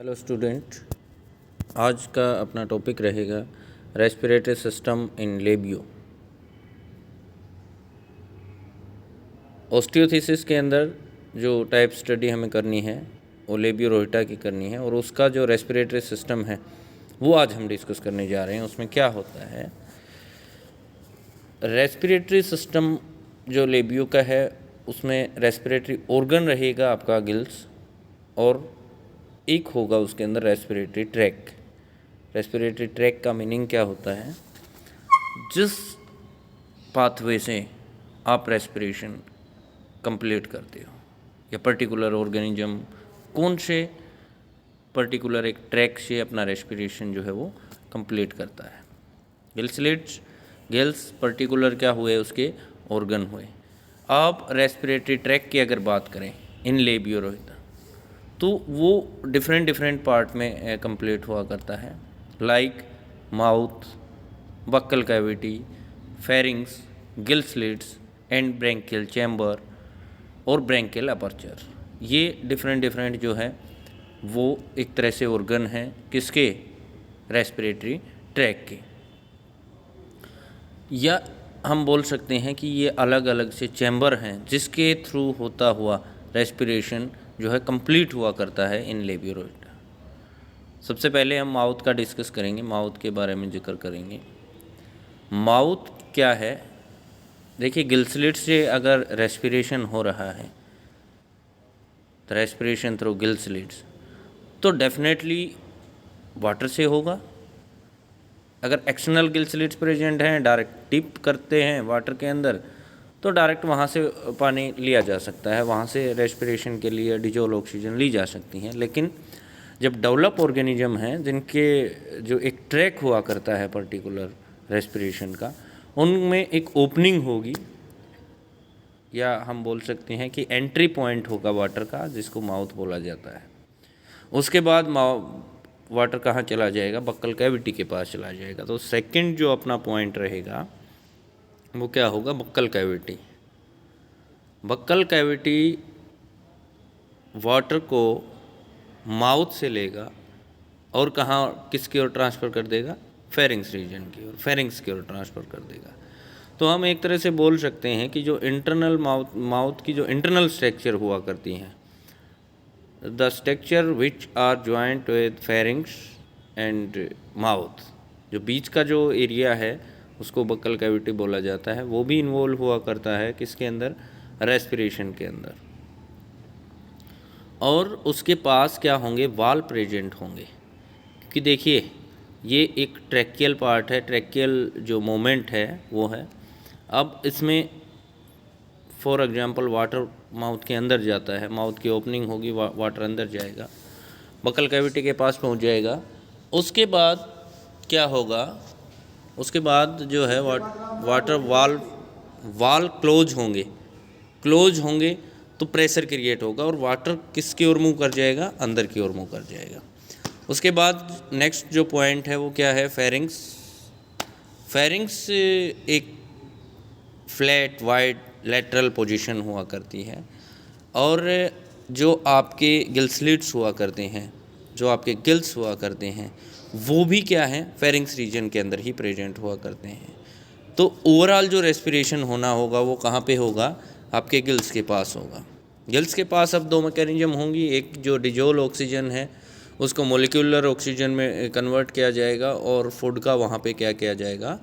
Hello student, आज का अपना टॉपिक रहेगा रेस्पिरेटरी सिस्टम इन लेबियो। ऑस्टियोथिसिस के अंदर जो टाइप स्टडी हमें करनी है वो लेबियो रोहिटा की करनी है, और उसका जो रेस्पिरेटरी सिस्टम है वो आज हम डिस्कस करने जा रहे हैं। उसमें क्या होता है, रेस्पिरेटरी सिस्टम जो लेबियो का है उसमें रेस्पिरेटरी ऑर्गन रहेगा आपका गिल्स, और एक होगा उसके अंदर रेस्पिरेटरी ट्रैक। रेस्पिरेटरी ट्रैक का मीनिंग क्या होता है, जिस पाथवे से आप रेस्पिरेशन कंप्लीट करते हो या पर्टिकुलर ऑर्गेनिज्म कौन से पर्टिकुलर एक ट्रैक से अपना रेस्पिरेशन जो है वो कंप्लीट करता है। गिल्स पर्टिकुलर क्या हुए, उसके ऑर्गन हुए। आप रेस्पिरेटरी ट्रैक की अगर बात करें इन लेबियो रोहिता, तो वो डिफरेंट पार्ट में कंप्लीट हुआ करता है, like mouth, buccal cavity, pharynx, gill slits and branchial chamber और ब्रैंकियल अपर्चर। ये डिफरेंट जो है वो एक तरह से ऑर्गन हैं किसके, रेस्पिरेटरी ट्रैक के, या हम बोल सकते हैं कि ये अलग अलग से चैम्बर हैं जिसके थ्रू होता हुआ रेस्पिरेशन जो है कंप्लीट हुआ करता है इन लेबियो रोहिटा। सबसे पहले हम माउथ का डिस्कस करेंगे, माउथ के बारे में जिक्र करेंगे। माउथ क्या है, देखिए गिल स्लिट से अगर रेस्पिरेशन हो रहा है, तो रेस्पिरेशन थ्रू गिल स्लिट्स, तो डेफिनेटली वाटर से होगा। अगर एक्सटर्नल गिल स्लिट्स प्रेजेंट हैं, डायरेक्ट टिप करते हैं वाटर के अंदर, तो डायरेक्ट वहाँ से पानी लिया जा सकता है, वहाँ से रेस्पिरेशन के लिए डिजोल ऑक्सीजन ली जा सकती हैं। लेकिन जब डेवलप ऑर्गेनिज्म हैं जिनके जो एक ट्रैक हुआ करता है पर्टिकुलर रेस्पिरेशन का, उनमें एक ओपनिंग होगी, या हम बोल सकते हैं कि एंट्री पॉइंट होगा वाटर का, जिसको माउथ बोला जाता है। उसके बाद वाटर कहाँ चला जाएगा, बक्कल कैविटी के पास चला जाएगा। तो सेकंड जो अपना पॉइंट रहेगा वो क्या होगा, buccal cavity. Buccal cavity water को माउथ से लेगा और कहाँ, किसकी ओर ट्रांसफ़र कर देगा, फेरिंग्स रीजन की ओर, फेरिंग्स की ओर ट्रांसफ़र कर देगा। तो हम एक तरह से बोल सकते हैं कि जो इंटरनल माउथ की जो इंटरनल स्ट्रक्चर हुआ करती हैं, the structure which are joint with pharynx and mouth, जो बीच का जो एरिया है उसको बक्कल कैविटी बोला जाता है, वो भी इन्वॉल्व हुआ करता है किसके अंदर, रेस्पिरेशन के अंदर। और उसके पास क्या होंगे, वाल प्रेजेंट होंगे, क्योंकि देखिए ये एक ट्रैकियल पार्ट है, ट्रैकियल जो मोमेंट है वो है। अब इसमें फॉर एग्जांपल वाटर माउथ के अंदर जाता है, माउथ की ओपनिंग होगी, वाटर अंदर जाएगा, बक्कल कैविटी के पास पहुंच जाएगा। उसके बाद क्या होगा, उसके बाद जो है वाटर वाल क्लोज होंगे तो प्रेशर क्रिएट होगा और वाटर किसकी ओर मूव कर जाएगा, अंदर की ओर मूव कर जाएगा। उसके बाद नेक्स्ट जो पॉइंट है वो क्या है, फेरिंग्स एक फ्लैट वाइड लेटरल पोजीशन हुआ करती है, और जो आपके गिल स्लिट्स हुआ करते हैं, जो आपके गिल्स हुआ करते हैं, वो भी क्या है, फेरिंग्स रीजन के अंदर ही प्रेजेंट हुआ करते हैं। तो ओवरऑल जो रेस्पिरेशन होना होगा वो कहाँ पे होगा, आपके गिल्स के पास होगा। गिल्स के पास अब दो मैकेनिज्म होंगी, एक जो डिजोल ऑक्सीजन है उसको मोलिकुलर ऑक्सीजन में कन्वर्ट किया जाएगा, और फूड का वहाँ पे क्या किया जाएगा,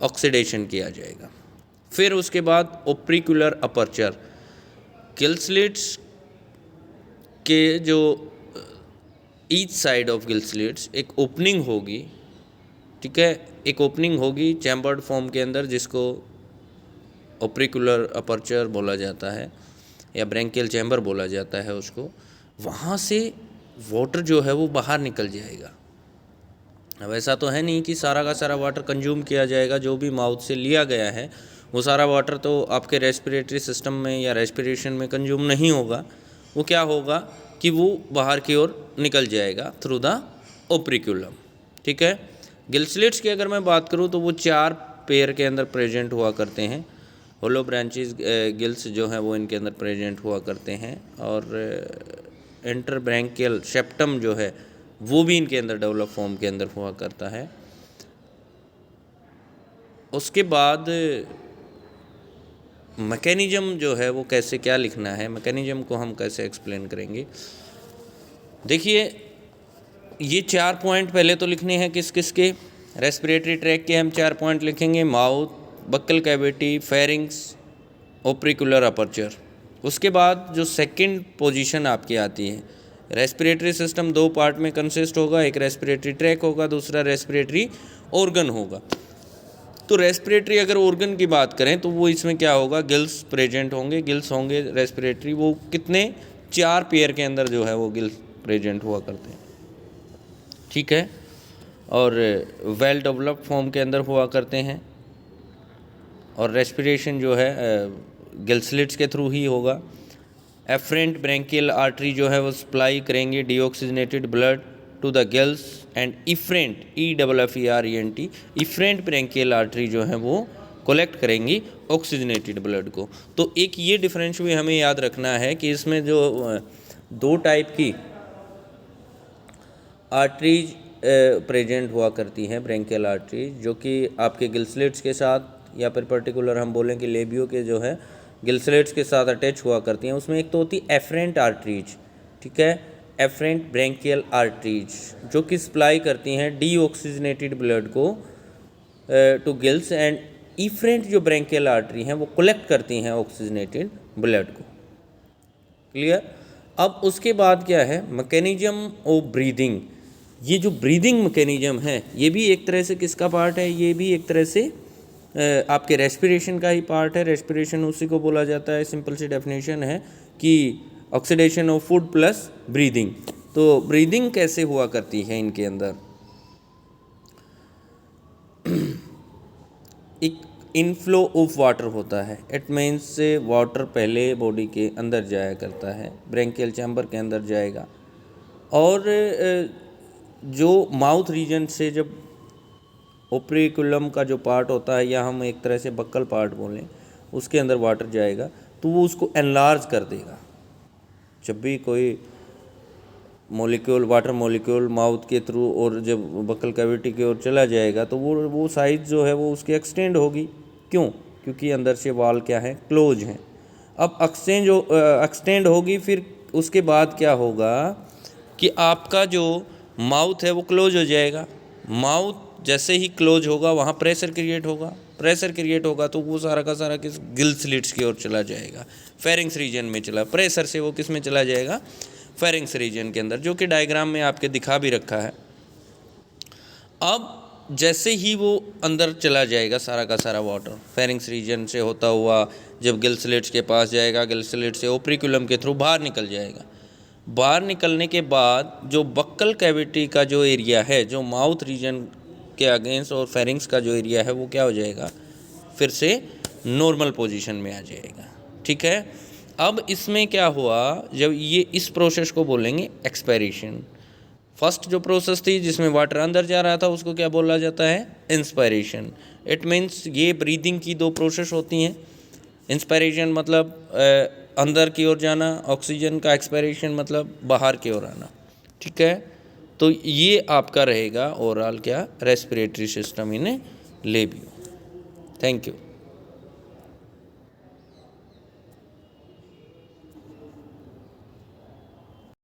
ऑक्सीडेशन किया जाएगा। फिर उसके बाद ओप्रिकुलर अपर्चर, गिल स्लिट्स के जो each side of gill slits एक ओपनिंग होगी, ठीक है, एक ओपनिंग होगी चैम्बर्ड फॉर्म के अंदर, जिसको ओप्रिकुलर अपर्चर बोला जाता है या ब्रैंकियल चैम्बर बोला जाता है उसको। वहाँ से वाटर जो है वो बाहर निकल जाएगा। अब ऐसा तो है नहीं कि सारा का सारा वाटर कंज्यूम किया जाएगा, जो भी माउथ से लिया गया है वो सारा वाटर तो आपके रेस्पिरेटरी सिस्टम में या रेस्पिरेशन में कंज्यूम नहीं होगा। वो क्या होगा कि वो बाहर की ओर निकल जाएगा थ्रू द ओप्रिकुलम, ठीक है। गिल स्लिट्स की अगर मैं बात करूँ तो वो 4 पेयर के अंदर प्रेजेंट हुआ करते हैं, होलो ब्रांचेस गिल्स जो हैं वो इनके अंदर प्रेजेंट हुआ करते हैं, और इंटरब्रैंकियल सेप्टम जो है वो भी इनके अंदर डेवलप फॉर्म के अंदर हुआ करता है। उसके बाद मैकेनिज्म जो है वो कैसे क्या लिखना है, मैकेनिज्म को हम कैसे एक्सप्लेन करेंगे। देखिए ये 4 पॉइंट पहले तो लिखने हैं किस किस के, रेस्पिरेटरी ट्रैक के हम 4 पॉइंट लिखेंगे, mouth, buccal cavity, pharynx, opercular aperture. उसके बाद जो सेकंड पोजीशन आपकी आती है, रेस्पिरेटरी सिस्टम 2 पार्ट में कंसिस्ट होगा, एक रेस्पिरेटरी ट्रैक होगा, दूसरा रेस्पिरेटरी ऑर्गन होगा। तो रेस्पिरेटरी अगर ऑर्गन की बात करें तो वो इसमें क्या होगा, गिल्स प्रेजेंट होंगे, गिल्स होंगे रेस्पिरेटरी, वो कितने 4 पेयर के अंदर जो है वो गिल्स प्रेजेंट हुआ करते हैं, ठीक है। और वेल डेवलप्ड फॉर्म के अंदर हुआ करते हैं, और रेस्पिरेशन जो है गिल स्लिट्स के थ्रू ही होगा। एफरेंट ब्रेंकियल आर्टरी जो है वो सप्लाई करेंगे deoxygenated blood to the gills, and efferent EFFERENT efferent branchial artery जो है वो कलेक्ट करेंगी ऑक्सीजनेटेड ब्लड को। तो एक ये डिफरेंस भी हमें याद रखना है कि इसमें जो 2 टाइप की आर्टरीज प्रेजेंट हुआ करती हैं, ब्रेंकियल आर्टरीज, जो कि आपके गिल स्लिट्स के साथ या फिर पर्टिकुलर हम बोलें कि लेबियो के जो है गिल स्लिट्स के साथ अटैच हुआ करती हैं। उसमें एक तो होती है एफरेंट आर्टरीज, ठीक है, एफरेंट ब्रेंकियल आर्टरीज, जो कि सप्लाई करती हैं डीऑक्सीजनेटेड ब्लड को टू गिल्स, एंड इफरेंट जो ब्रेंकियल आर्टरी हैं वो कलेक्ट करती हैं ऑक्सीजनेटेड ब्लड को। क्लियर। अब उसके बाद क्या है, मैकेनिज्म ऑफ ब्रीदिंग। ये जो ब्रीदिंग मैकेनिज्म है ये भी एक तरह से किसका पार्ट है, ये भी एक तरह से आपके रेस्पिरेशन का ही पार्ट है। रेस्पिरेशन उसी को बोला जाता है, सिंपल सी डेफिनेशन है कि oxidation of food plus breathing. तो ब्रीदिंग कैसे हुआ करती है इनके अंदर, एक इनफ्लो ऑफ वाटर होता है, इट मीन्स वाटर पहले बॉडी के अंदर जाया करता है, ब्रेंकियल चैम्बर के अंदर जाएगा, और जो माउथ रीजन से जब ओप्रिकुलम का जो पार्ट होता है, या हम एक तरह से बक्कल पार्ट बोलें, उसके अंदर वाटर जाएगा तो वो उसको एनलार्ज कर देगा। जब भी कोई मॉलिक्यूल, वाटर मॉलिक्यूल माउथ के थ्रू और जब बक्कल कैविटी की ओर चला जाएगा तो वो साइज जो है वो उसकी एक्सटेंड होगी। क्यों? क्योंकि अंदर से वाल क्या है, क्लोज हैं। अब एक्सटेंड होगी, फिर उसके बाद क्या होगा कि आपका जो माउथ है वो क्लोज हो जाएगा। माउथ जैसे ही क्लोज होगा वहाँ प्रेशर क्रिएट होगा, प्रेशर क्रिएट होगा तो वो सारा का सारा किस गिल स्लिट्स की ओर चला जाएगा, फेरिंग्स रीजन में चला, प्रेशर से वो किस में चला जाएगा, फेरिंग्स रीजन के अंदर, जो कि डायग्राम में आपके दिखा भी रखा है। अब जैसे ही वो अंदर चला जाएगा सारा का सारा वाटर फेरिंग्स रीजन से होता हुआ जब गिल स्लिट्स के पास जाएगा, गिल स्लिट से ओप्रिकुलम के थ्रू बाहर निकल जाएगा। बाहर निकलने के बाद जो बक्कल कैविटी का जो एरिया है, जो माउथ रीजन के अगेंस्ट और फेरिंग्स का जो एरिया है वो क्या हो जाएगा, फिर से नॉर्मल पोजीशन में आ जाएगा, ठीक है। अब इसमें क्या हुआ, जब ये इस प्रोसेस को बोलेंगे एक्सपायरेशन। फर्स्ट जो प्रोसेस थी जिसमें वाटर अंदर जा रहा था उसको क्या बोला जाता है, इंस्पायरेशन। इट मीन्स ये ब्रीदिंग की 2 प्रोसेस होती हैं। इंस्पायरेशन मतलब अंदर की ओर जाना, ऑक्सीजन का एक्सपायरेशन मतलब बाहर की ओर आना, ठीक है। तो ये आपका रहेगा ओवरऑल क्या, respiratory system in labio. Thank you.